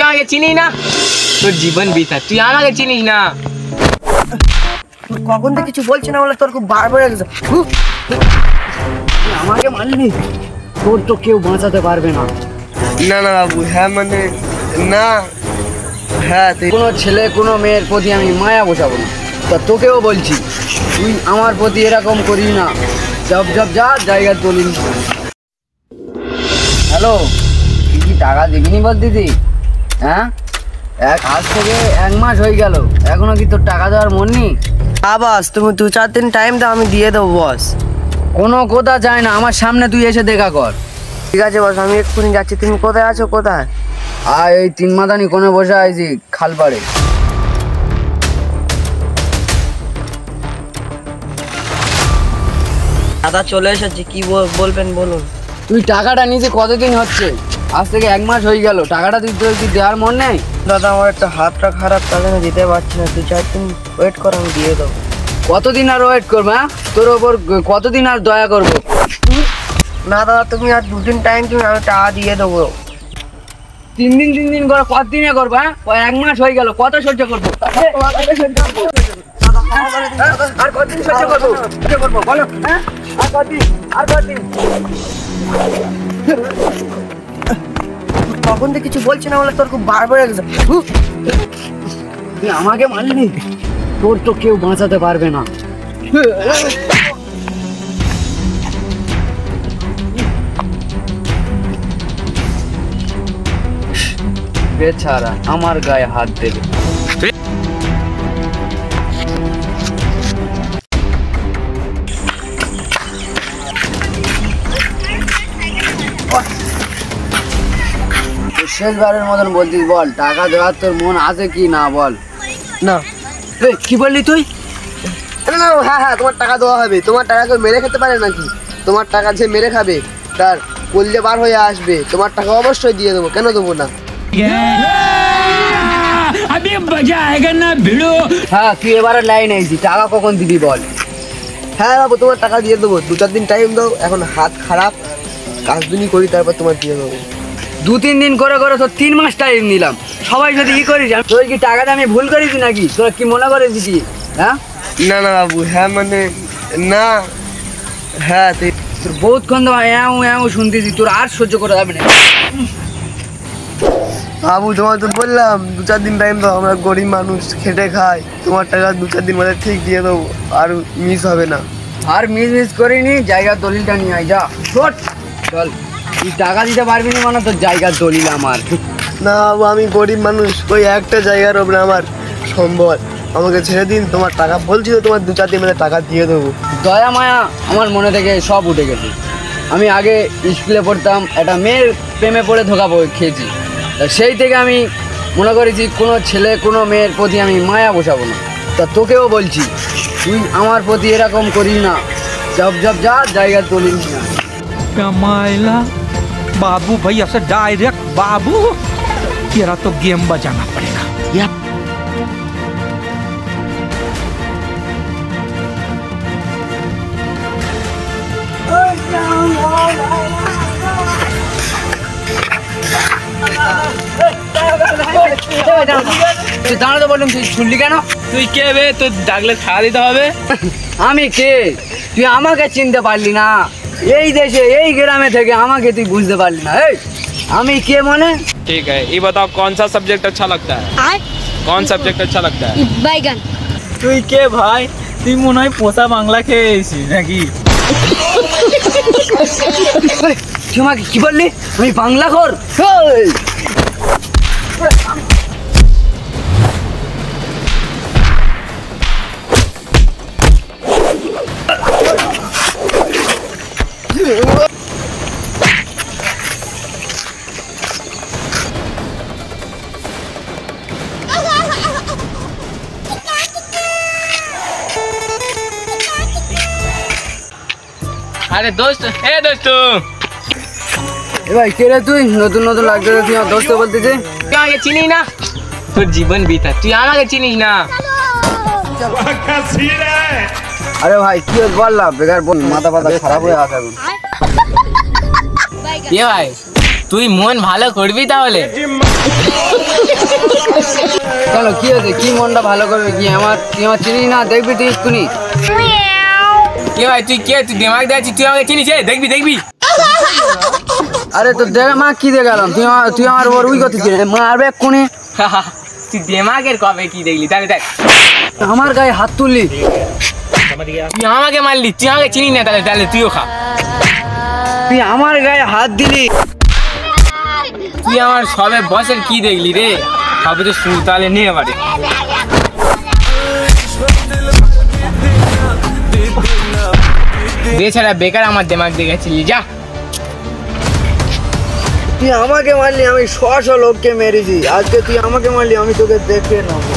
আমাকে চিনিস না, তোর জীবন বৃথা, তুই আমাকে চিনিস না। কখন থেকে কিছু বলছি না বলে তোর খুব বার বেড়ে গেছে। আমাকে মানলি, তোর তো কেউ বাঁচাতে পারবে না। না না বাবু, হ্যাঁ মানে না, হ্যাঁ কোনো ছেলে কোনো মেয়ের প্রতি আমি মায়া বসাবো না। তা তোকেও বলছি, তুই আমার প্রতি এরকম করিস না। জব জব যা, জায়গা তুলিস। হ্যালো, তুই কি টাকা দিবিনি বল দিদি? হ্যাঁ, আজ থেকে 1 মাস হয়ে গেল, এখনো কি তোর টাকা দেওয়ার মন নেই? আবাস তুমি 2-4 দিন টাইম দাও, আমি দিয়ে দেবো বস। কোনো কথা চাই না, আমার সামনে তুই এসে দেখা কর। ঠিক আছে বস, আমি এক্ষুনি যাচ্ছি। তুমি কোথায় আছো? কোথায়? আর এই 3 মাদানি কোণে বসে আছি খালপাড়ে। দাদা চলে এসেছি, কি বলবেন বলুন। তুই টাকাটা নিয়েছি কতদিন হচ্ছে? আজ থেকে 1 মাস হয়ে গেল, টাকাটা তুই তোর কি দেওয়ার মন নেই? দাদা আমার একটা হাতটা খারাপ, তার জন্য দিতে পারছি না। 2-4 দিন ওয়েট করো, আমি দিয়ে দেবো। কতদিন আর ওয়েট করবো? হ্যাঁ, তোর ওপর কতদিন আর দয়া করবো? না দাদা, তুমি আর 2 দিন টাইম, তুমি আমি টাকা দিয়ে দেবো। 3 দিন করে কতদিনে করবো? হ্যাঁ, 1 মাস হয়ে গেল, কত সহ্য করবো? আর কতদিন সহ্য করবো বলো? হ্যাঁ, আর কতদিন? কখন থেকে কিছু বলছি না বলে তোর খুব বার বেড়ে গেছে। তুই আমাকে মানলি, তোর তো কেউ বাঁচাতে পারবে না। বেচারা আমার গায়ে হাত দেবে। শেষবারের মতন বলছিস, বল টাকা দেওয়ার তোর মন আছে কি না বল? না কি বললি তুই? না, হ্যাঁ তোমার টাকা দেওয়া হবে। তোমার টাকা কেউ মেরে খেতে পারে নাকি? তোমার টাকা যে মেরে খাবে তার কলজে বার হয়ে আসবে। তোমার টাকা অবশ্যই দিয়ে দেবো, কেন দেবো না? হ্যাঁ, তুই এবারে লাইন আইছি, টাকা কখন দিবি বল? হ্যাঁ বাবু, তোমার টাকা দিয়ে দেবো। 2-4 দিন টাইম দাও, এখন হাত খারাপ, কাজদুনি করি, তারপর তোমার দিয়ে দেবো। 2-3 দিন করে তোর 3 মাস টাইম নিলাম। সবাই যদি ই করিস, তোর কি টাকাটা আমি ভুল করেছি নাকি? তোর কি মনে করেছি কি? হ্যাঁ না না বাবু, হ্যাঁ মানে না, হ্যাঁ তোর বহুতক্ষণ তো শুনতেছি, তোর আর সহ্য করা যাবে না। বাবু তোমার তো বললাম 2-4 দিন টাইম দাও, আমরা গরিব মানুষ, খেটে খাই। তোমার টাকা 2-4 দিন মধ্যে ঠিক দিয়ে দেবো, আর মিস হবে না। আর মিস করিনি, জায়গার দলিলটা নিয়ে আয়, যা চল। তুই টাকা দিতে পারবি না মানে তোর জায়গার দলিল আমার। না বাবু, আমি গরিব মানুষ, ওই একটা জায়গার ওপরে আমার সম্বল। আমাকে ছেড়ে দিন, তোমার টাকা বলছি তো, তোমার 2-4 দিন মধ্যে টাকা দিয়ে দেবো। দয়া মায়া আমার মনে থেকে সব উঠে গেছে। আমি আগে স্কুলে পড়তাম, একটা মেয়ের প্রেমে পড়ে ধোকা খেয়েছি। তা সেই থেকে আমি মনে করেছি কোনো ছেলে কোনো মেয়ের প্রতি আমি মায়া বসাবো না। তা তোকেও বলছি, তুই আমার প্রতি এরকম করিস না। জব যা, জায়গা তুলিস না। कमाइला बाबू भाई ऐसे डायरेक्ट बाबू, तेरा तो गेम बजाना पड़ेगा। তুই দাঁড়াতে বললাম, তুই শুনলি কেন? তুই কে বে? তোর ডাকলে ছাড়া দিতে হবে? আমি কে? তুই আমাকে চিনতে পারলি না? এই দেশে এই গ্রামে থেকে আমাকে তুই বুঝতে পারলি না? এই আমি কে মানে? ठीक है, ये बताओ कौन सा सब्जेक्ट अच्छा लगता है? कौन सब्जेक्ट अच्छा लगता है? बैगन। তুই কে ভাই? তুই মনে হয় পোষা বাংলা খেয়ে এসেছিস নাকি? তুই আমাকে কি বললি? আমি বাংলা খোর? अरे दोस्त, हे दोस्तू, ভাই কে রে তুই? নতুন লাগছে, তুই আমার দোস্ত বলতেছে। তুই আমাকে চিনিস না, তোর জীবন বৃথা, তুই আমাকে চিনিস না। আরে ভাই কি বললাম, বেকার মাথা খারাপ হয়ে আসে। এ ভাই, তুই মন ভালো করবি তাহলে? কেন কি হয়েছে? কি মনটা ভালো করবে কি আমার? তুই আমার চিনি না, দেখবি তুই এক্ষুনি। কে ভাই তুই কে? তুই দিমাগ দিয়েছিস, তুই আমাকে চিনিস? দেখবি দেখবি। আরে তো দেখ মা কি দিয়ে গেলাম, তুই আমার ওর উই করতে মারবে এক্ষুনি। তুই দিমাগের কবে কি দেখলি? তাহলে দেখ, আমার গায়ে হাত তুললি। তুই আমাকে মারলি, তুই আমাকে চিনি না, তাহলে তাহলে তুইও খা। তুই আমার গায়ে হাত দিলি। তুই আমার সবে বসের কি দেখলি রে? সবে তো শুরু, তাহলে নিয়ে বাড়ি। বেচারা বেকার আমার দিমাগ দেখেছিলি, যা। তুই আমাকে মারলি, আমি 100 লোককে মেরেছি, আজকে তুই আমাকে মারলি, আমি তোকে দেখে নেবো।